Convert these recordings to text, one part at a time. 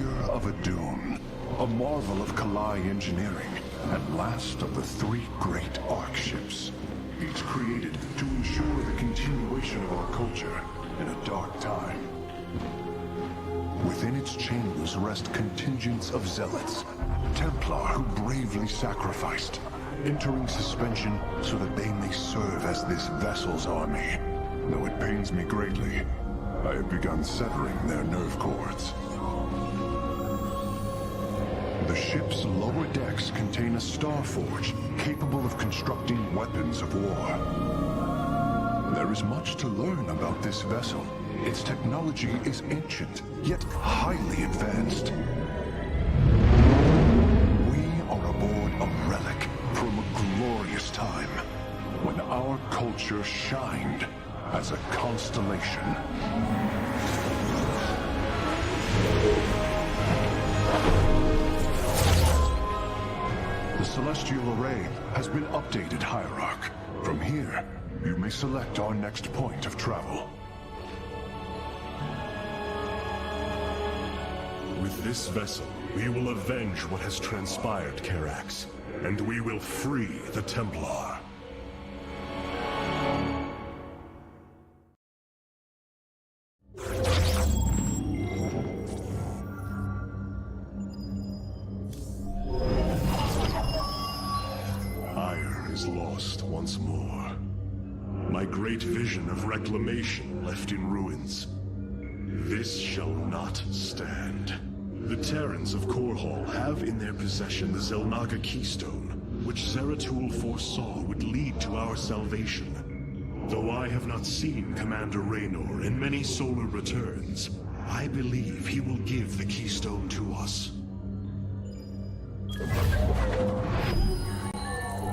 Spear of Adun, a marvel of Kalai engineering, and last of the three great Ark ships, each created to ensure the continuation of our culture in a dark time. Within its chambers rest contingents of zealots, Templar who bravely sacrificed, entering suspension so that they may serve as this vessel's army. Though it pains me greatly, I have begun severing their nerve cords. The ship's lower decks contain a star forge capable of constructing weapons of war. There is much to learn about this vessel. Its technology is ancient, yet highly advanced. We are aboard a relic from a glorious time, when our culture shined as a constellation. The celestial array has been updated, Hierarch. From here, you may select our next point of travel. With this vessel, we will avenge what has transpired, Karax, and we will free the Templar. Aiur is lost once more. My great vision of reclamation left in ruins. This shall not stand. The Terrans of Korhal have in their possession the Zelnaga Keystone, which Zeratul foresaw would lead to our salvation. Though I have not seen Commander Raynor in many solar returns, I believe he will give the Keystone to us.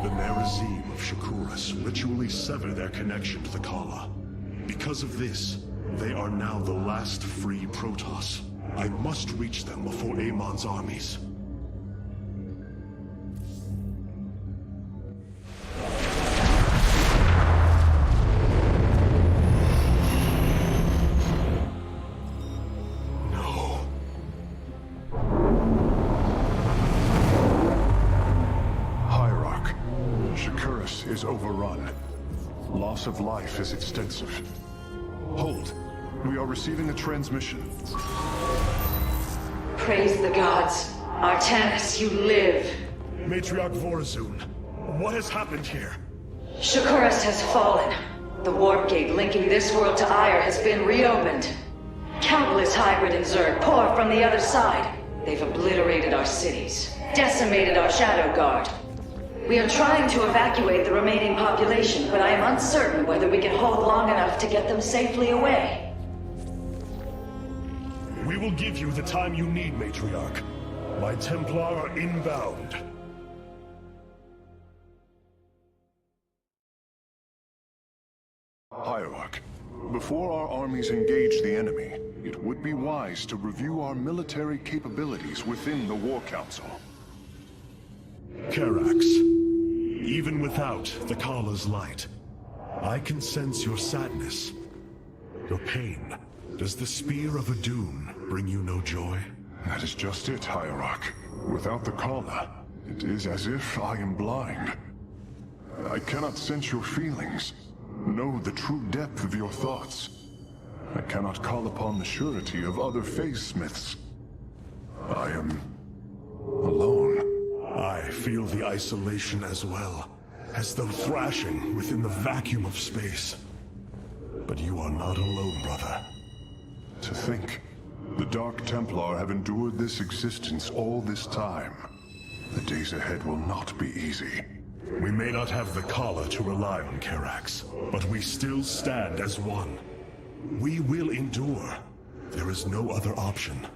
The Nerazim of Shakuras ritually sever their connection to the Kala. Because of this, they are now the last free Protoss. I must reach them before Amon's armies. No. Hierarch, Shakuras is overrun. Loss of life is extensive. Hold. We are receiving a transmission. Praise the gods. Artanis, you live. Matriarch Vorazun, what has happened here? Shakuras has fallen. The warp gate linking this world to Aiur has been reopened. Countless hybrid and Zerg pour from the other side. They've obliterated our cities, decimated our Shadow Guard. We are trying to evacuate the remaining population, but I am uncertain whether we can hold long enough to get them safely away. We will give you the time you need, Matriarch. My Templar are inbound. Hierarch, before our armies engage the enemy, it would be wise to review our military capabilities within the War Council. Karax, even without the Kala's light, I can sense your sadness, your pain. Does the Spear of Adun bring you no joy? That is just it, Hierarch. Without the Kala, it is as if I am blind. I cannot sense your feelings, know the true depth of your thoughts. I cannot call upon the surety of other phase-smiths. I am alone. I feel the isolation as well, as though thrashing within the vacuum of space. But you are not alone, brother. To think, the Dark Templar have endured this existence all this time. The days ahead will not be easy. We may not have the Kala to rely on, Karax, but we still stand as one. We will endure. There is no other option.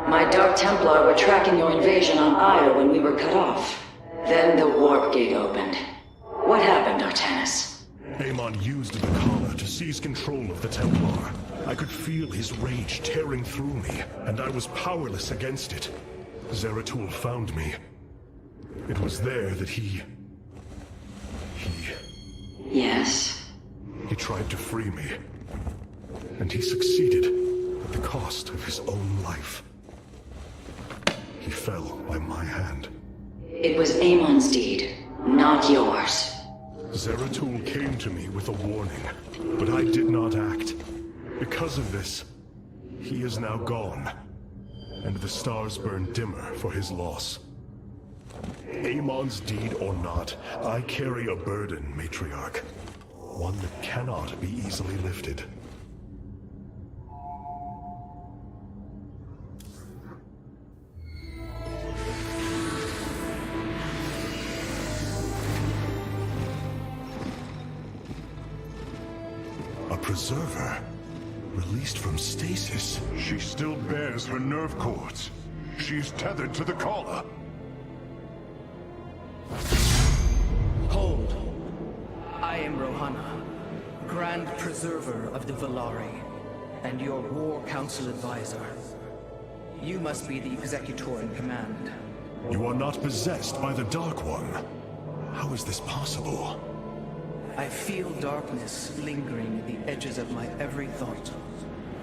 My Dark Templar were tracking your invasion on Aiur when we were cut off. Then the warp gate opened. What happened, Artanis? Amon used the Kala to seize control of the Templar. I could feel his rage tearing through me, and I was powerless against it. Zeratul found me. It was there that he... Yes? He tried to free me. And he succeeded. But fell by my hand. It was Amon's deed, not yours. Zeratul came to me with a warning, but I did not act. Because of this, he is now gone, and the stars burn dimmer for his loss. Amon's deed or not, I carry a burden, Matriarch. One that cannot be easily lifted. A preserver? Released from stasis? She still bears her nerve cords. She's tethered to the collar. Hold. I am Rohana, Grand Preserver of the Valari, and your War Council Advisor. You must be the Executor in command. You are not possessed by the Dark One. How is this possible? I feel darkness lingering at the edges of my every thought,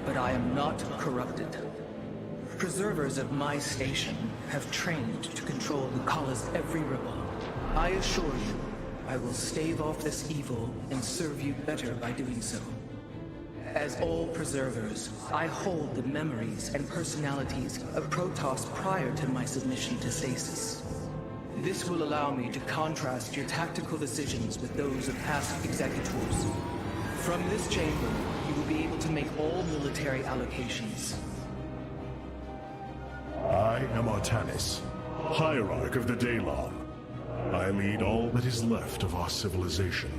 but I am not corrupted. Preservers of my station have trained to control the Kala's every ripple. I assure you, I will stave off this evil and serve you better by doing so. As all preservers, I hold the memories and personalities of Protoss prior to my submission to stasis. This will allow me to contrast your tactical decisions with those of past executors. From this chamber, you will be able to make all military allocations. I am Artanis, Hierarch of the Daylon. I lead all that is left of our civilization.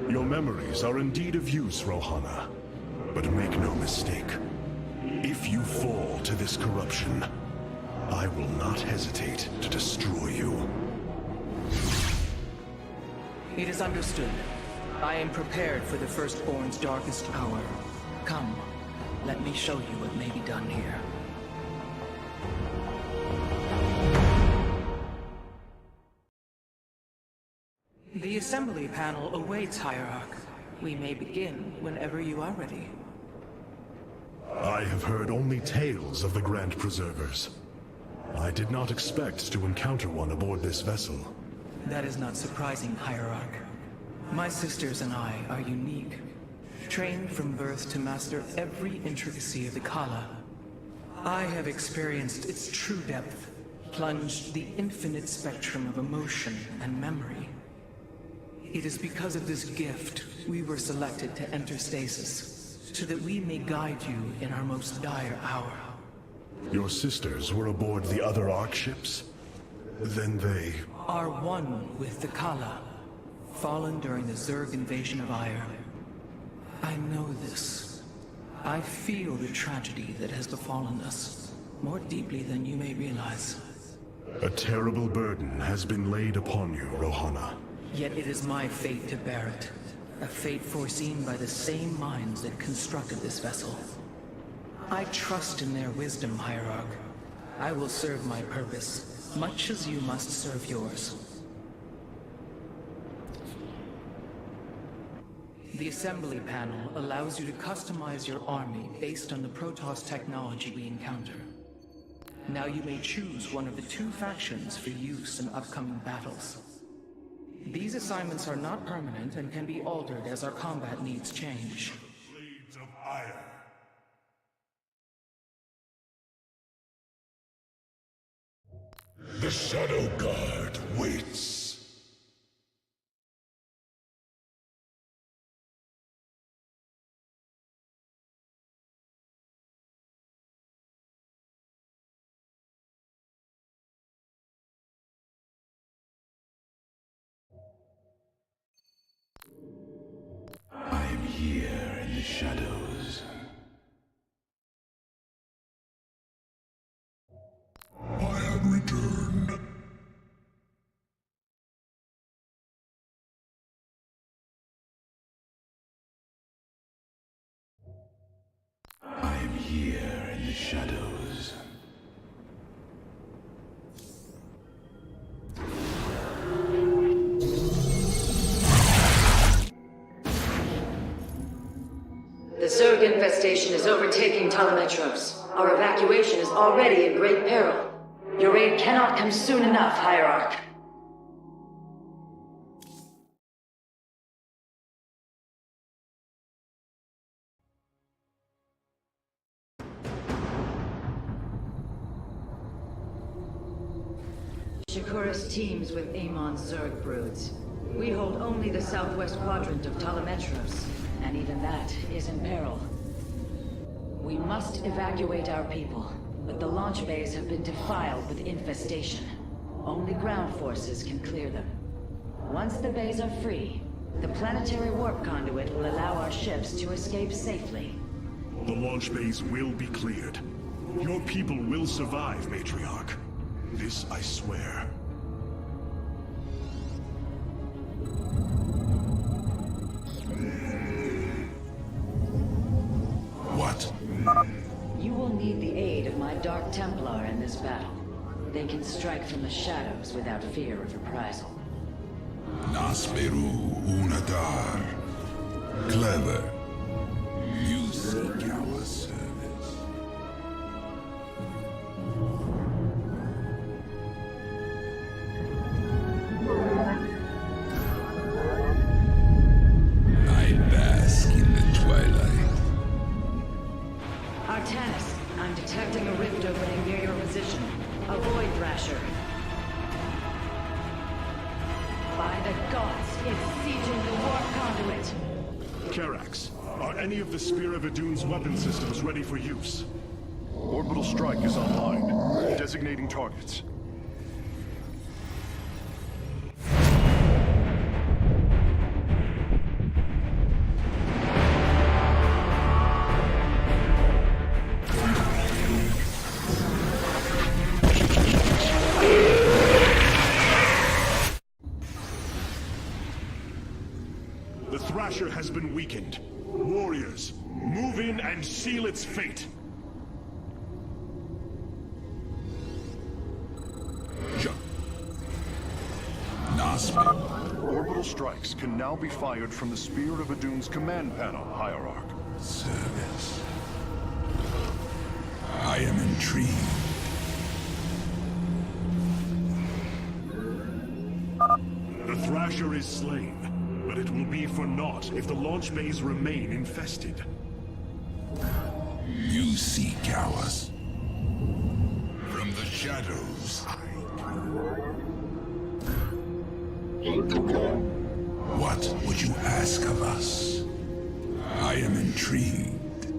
Your memories are indeed of use, Rohana. But make no mistake. If you fall to this corruption, I will not hesitate to destroy you. It is understood. I am prepared for the Firstborn's darkest hour. Come, let me show you what may be done here. The assembly panel awaits, Hierarch. We may begin whenever you are ready. I have heard only tales of the Grand Preservers. I did not expect to encounter one aboard this vessel. That is not surprising, Hierarch. My sisters and I are unique, trained from birth to master every intricacy of the Kala. I have experienced its true depth, plunged the infinite spectrum of emotion and memory. It is because of this gift we were selected to enter stasis, so that we may guide you in our most dire hour. Your sisters were aboard the other Ark ships? Then they... are one with the Kala, fallen during the Zerg invasion of Aiur. I know this. I feel the tragedy that has befallen us, more deeply than you may realize. A terrible burden has been laid upon you, Rohana. Yet it is my fate to bear it. A fate foreseen by the same minds that constructed this vessel. I trust in their wisdom, Hierarch. I will serve my purpose, much as you must serve yours. The assembly panel allows you to customize your army based on the Protoss technology we encounter. Now you may choose one of the two factions for use in upcoming battles. These assignments are not permanent and can be altered as our combat needs change. Blades of Aiur. The Shadow Guard waits. I am here in the shadows. I have returned. I am here in the shadows. The Zerg infestation is overtaking Telemetros. Our evacuation is already in great peril. Your aid cannot come soon enough, Hierarch. Shakuras teams with Amon's Zerg broods. We hold only the southwest quadrant of Talametros, and even that is in peril. We must evacuate our people, but the launch bays have been defiled with infestation. Only ground forces can clear them. Once the bays are free, the planetary warp conduit will allow our ships to escape safely. The launch bays will be cleared. Your people will survive, Matriarch. This I swear. What? You will need the aid of my Dark Templar in this battle. They can strike from the shadows without fear of reprisal. Nasperu Unadar. Clever. You seek our service. I bask in the twilight. Artanis, I'm detecting a rift opening near your position. Avoid Thrasher. By the gods, it's sieging the warp conduit. Karax, are any of the Spear of Adun's weapon systems ready for use? Orbital strike is online. Designating targets. The Thrasher has been weakened. Warriors, move in and seal its fate. Nasperu. Orbital strikes can now be fired from the Spear of Adun's command panel, Hierarch. Service. I am intrigued. The Thrasher is slain, but it will be for naught if the launch bays remain infested. You seek ours. From the shadows, What would you ask of us? I am intrigued.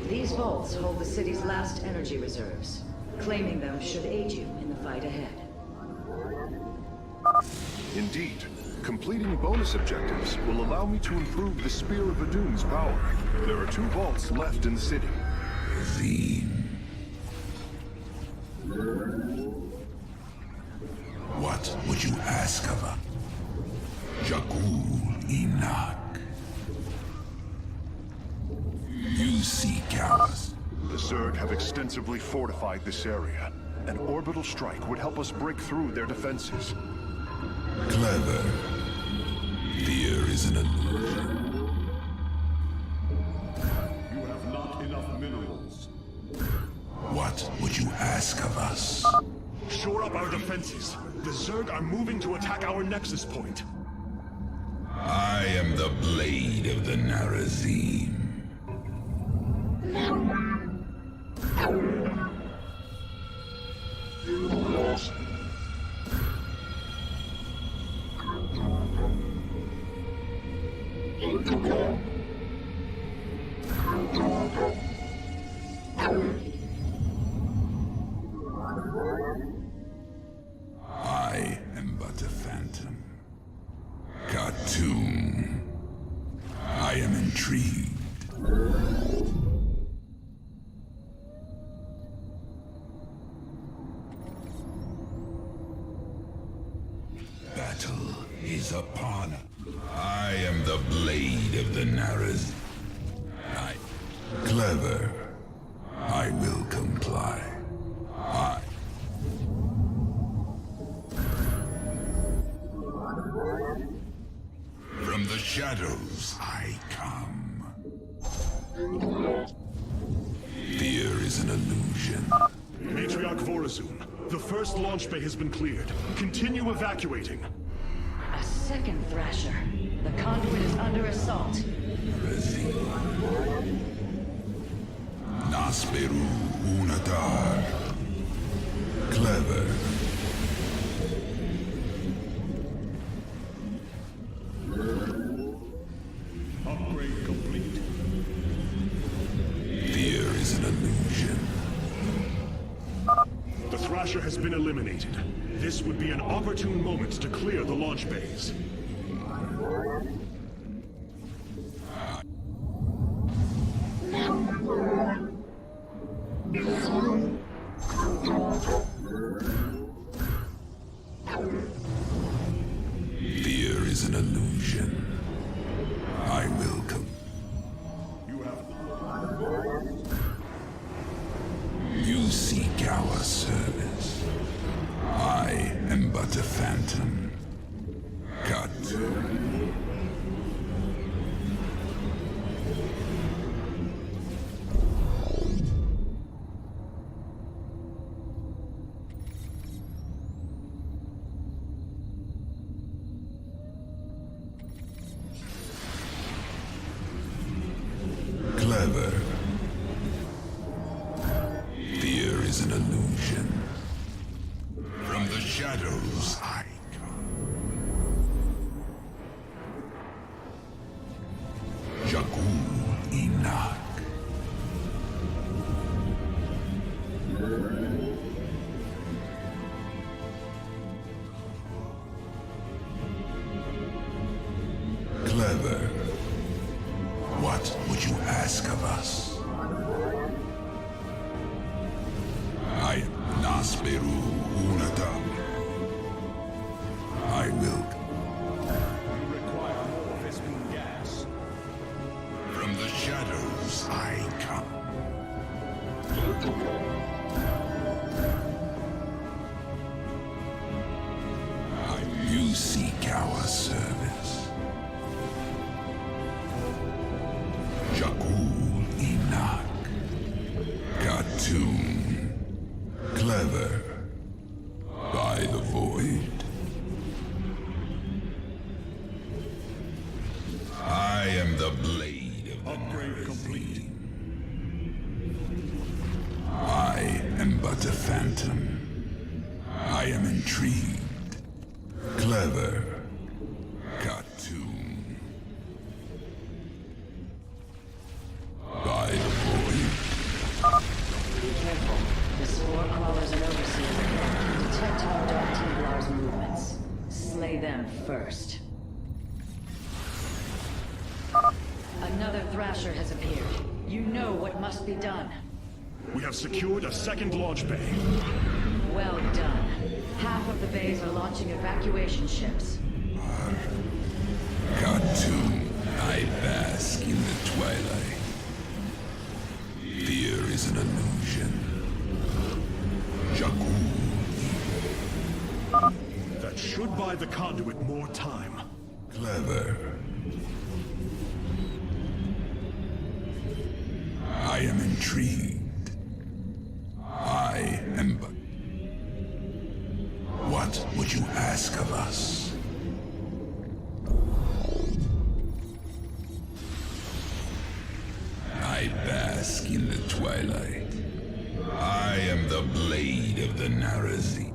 These vaults hold the city's last energy reserves. Claiming them should aid you in the fight ahead. Indeed, completing bonus objectives will allow me to improve the Spear of Adun's power. There are 2 vaults left in the city. Zine. What would you ask of us? Jakul Enoch. You seek ours. The Zerg have extensively fortified this area. An orbital strike would help us break through their defenses. Clever. Fear is an illusion. You have not enough minerals. What would you ask of us? Shore up our defenses. The Zerg are moving to attack our nexus point. I am the blade of the Narazim. I am but a phantom. Cartoon. I am intrigued. Battle is upon us. I am the blade of the Naraz. Clever. I will comply. From the shadows I come. an illusion. Matriarch Vorazun, the first launch bay has been cleared. Continue evacuating. A second Thrasher. The conduit is under assault. Nasperu Unatar. Clever. Upgrade complete. Fear is an illusion. The Thrasher has been eliminated. This would be an opportune moment to clear the launch bays. Fear is an illusion. I will come. You have... You seek our service. I am but a phantom. Cut. Clever. Fear is an illusion. From the shadows, I come. Jakul Inak. Clever. What would you ask of us? I Nasperu Unatam. I will. You require more Vespene gas. From the shadows I come. You seek our service. Jakul Inak. Khatun. Clever. By the void. I am the blade of the Upgrade complete. I am but a phantom. I am intrigued. Clever. Khatun. By the void. Be careful. The spore crawlers and overseers can detect our Dark Templar's movements. Slay them first. Another Thrasher has appeared. You know what must be done. We have secured a second launch bay. Well done. Half of the bays are launching evacuation ships. Khatun, I bask in the twilight. Fear is an illusion. Jakul. That should buy the conduit more time. Clever. I am intrigued. I am but... What would you ask of us? I bask in the twilight. I am the blade of the Narazi.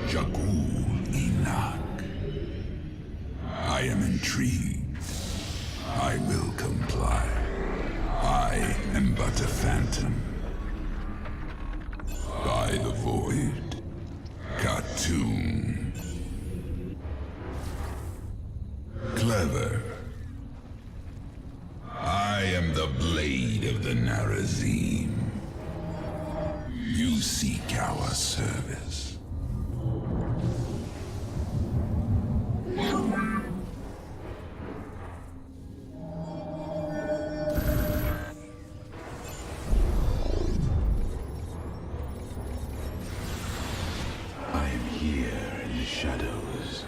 Jakul Inak. I am intrigued. I will comply. I am but a phantom. By the void. Khatun. Clever. I am the blade of the Narazim. You seek our service. I am here in the shadows.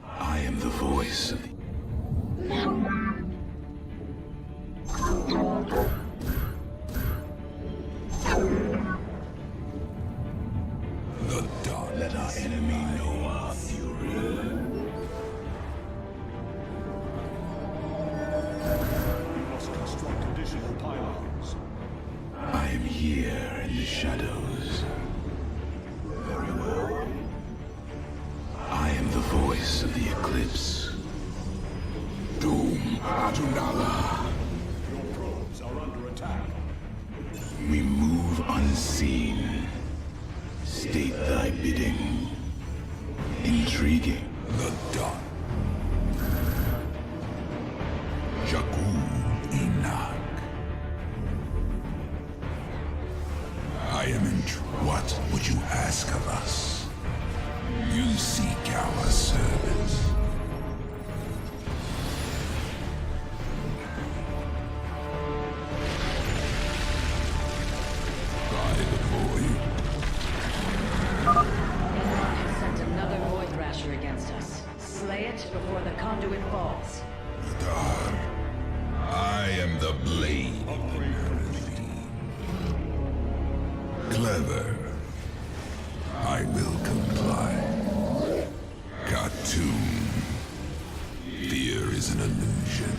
I am the voice of the... eclipse. Doom Adunala. Your probes are under attack. We move unseen. State thy bidding. Intriguing. The dark. Enoch. I am what would you ask of us? You seek our service. By the void. Adun has sent another Void Thrasher against us. Slay it before the conduit falls. The dark. I am the blade. Clever. I will comply. Cartoon. Fear is an illusion.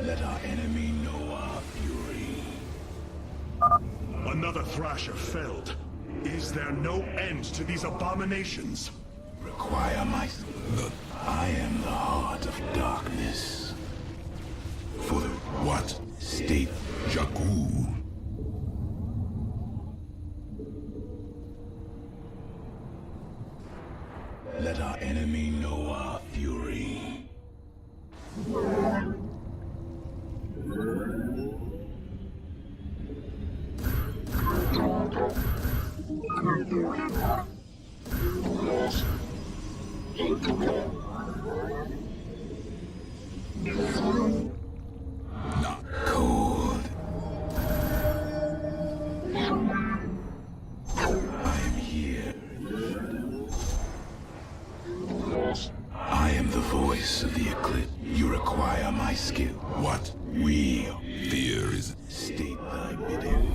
Let our enemy know our fury. Another Thrasher felled. Is there no end to these abominations? Require my... I am the heart of darkness. For the what? State Jakku. Let our enemy know our fury. Not cold. I am here. I am the voice of the eclipse. You require my skill. What? We fear is state thy bidding.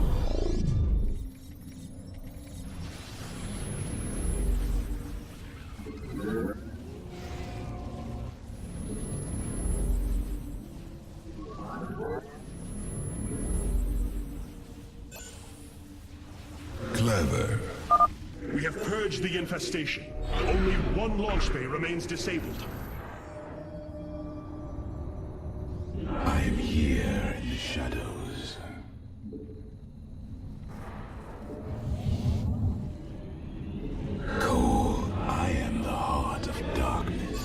Clever. We have purged the infestation. Only one launch bay remains disabled. I am here in the shadows. Cold, I am the heart of darkness.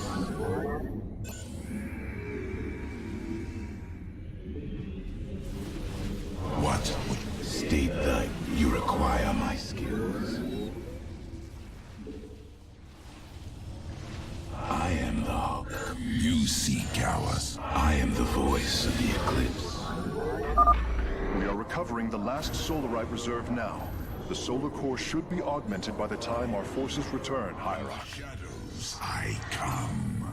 What would state that you require my skills? I am the Hulk. You seek ours. I am the voice of the eclipse. We are recovering the last Solarite reserve now. The solar core should be augmented by the time our forces return, Hierarch. Shadows, I come.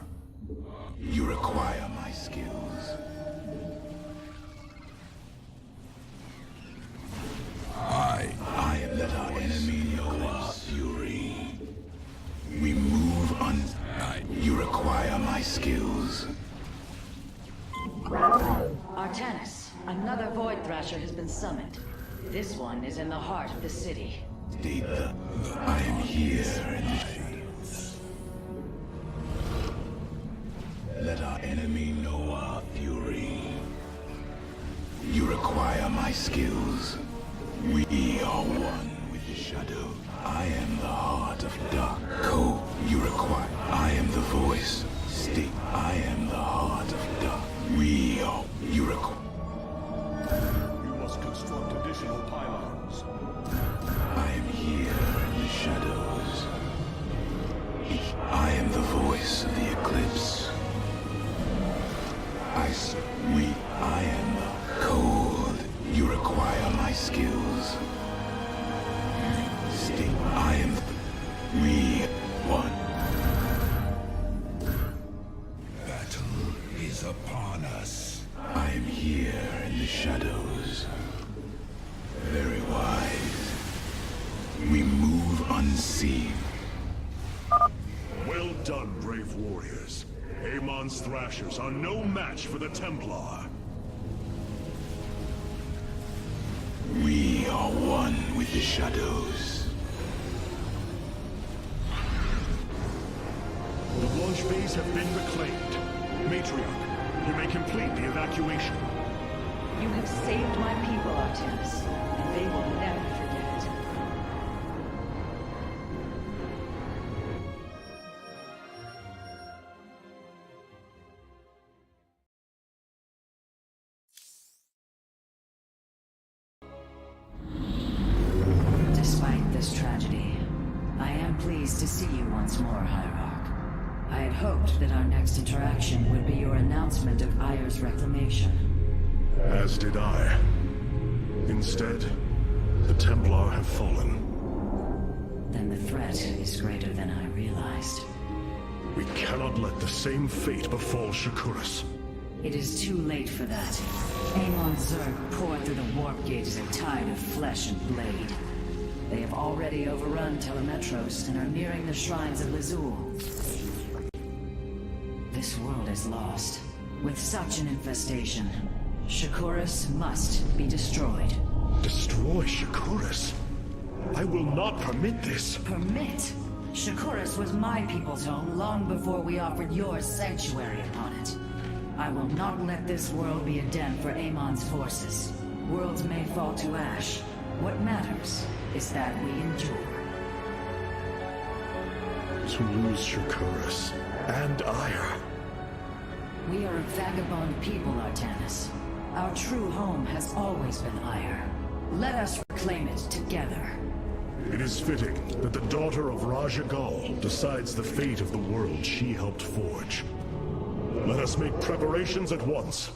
You require my skills. I am let our enemy know our fury. We move on. You require my skills. Artanis, another Void Thrasher has been summoned. This one is in the heart of the city. State the I am here in the shadows. Let our enemy know our fury. You require my skills. We are one with the shadow. I am the heart of dark. You require. I am the voice. State. I am the heart of dark. We are. You require. You must construct additional pylons. I am here in the shadows. I am the voice of the eclipse. I am the cold. You require my skills. State. I am. We one. Battle is upon us. I am here in the shadows. Very wise. We move unseen. Well done, brave warriors. Amon's Thrashers are no match for the Templar. We are one with the shadows. launch bays have been reclaimed. Matriarch, you may complete the evacuation. You have saved my people, Artemis, and they will never forget it. Despite this tragedy, I am pleased to see you once more, Hierarch. I had hoped that our next interaction would be your announcement of Aiur's reclamation. As did I. Instead, the Templar have fallen. Then the threat is greater than I realized. We cannot let the same fate befall Shakuras. It is too late for that. Amon Zerg poured through the warp gate as a tide of flesh and blade. They have already overrun Telemetros and are nearing the shrines of Lazul. This world is lost. With such an infestation, Shakuras must be destroyed. Destroy Shakuras? I will not permit this. Permit? Shakuras was my people's home long before we offered yours sanctuary upon it. I will not let this world be a den for Amon's forces. Worlds may fall to ash. What matters is that we endure. To lose Shakuras and Aiur. We are a vagabond people, Artemis. Our true home has always been Aiur. Let us reclaim it together. It is fitting that the daughter of Raja Gal decides the fate of the world she helped forge. Let us make preparations at once.